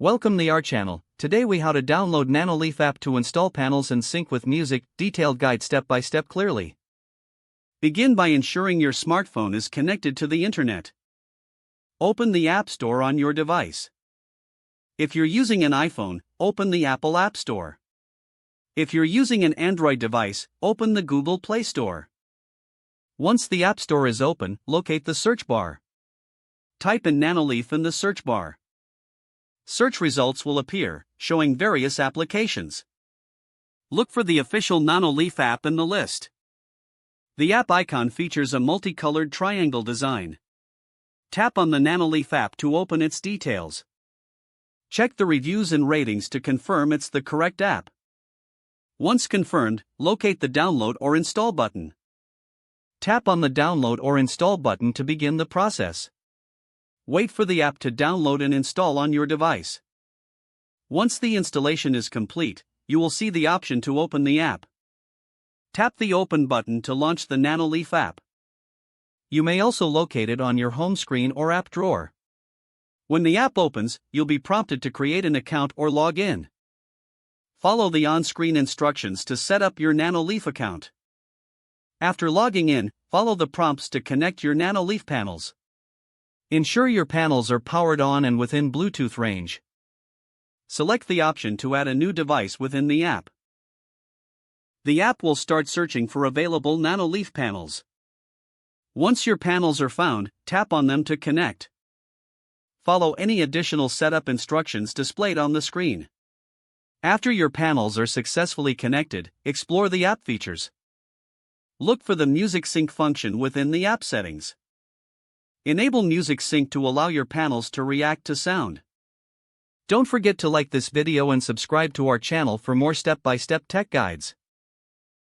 Welcome to our channel. Today we how to download Nanoleaf app to install panels and sync with music, detailed guide step by step clearly. Begin by ensuring your smartphone is connected to the internet. Open the App Store on your device. If you're using an iPhone, open the Apple App Store. If you're using an Android device, open the Google Play Store. Once the App Store is open, locate the search bar. Type in Nanoleaf in the search bar. Search results will appear, showing various applications. Look for the official Nanoleaf app in the list. The app icon features a multicolored triangle design. Tap on the Nanoleaf app to open its details. Check the reviews and ratings to confirm it's the correct app. Once confirmed, locate the download or install button. Tap on the download or install button to begin the process. Wait for the app to download and install on your device. Once the installation is complete, you will see the option to open the app. Tap the Open button to launch the Nanoleaf app. You may also locate it on your home screen or app drawer. When the app opens, you'll be prompted to create an account or log in. Follow the on-screen instructions to set up your Nanoleaf account. After logging in, follow the prompts to connect your Nanoleaf panels. Ensure your panels are powered on and within Bluetooth range. Select the option to add a new device within the app. The app will start searching for available Nanoleaf panels. Once your panels are found, tap on them to connect. Follow any additional setup instructions displayed on the screen. After your panels are successfully connected, explore the app features. Look for the Music Sync function within the app settings. Enable Music Sync to allow your panels to react to sound. Don't forget to like this video and subscribe to our channel for more step-by-step tech guides.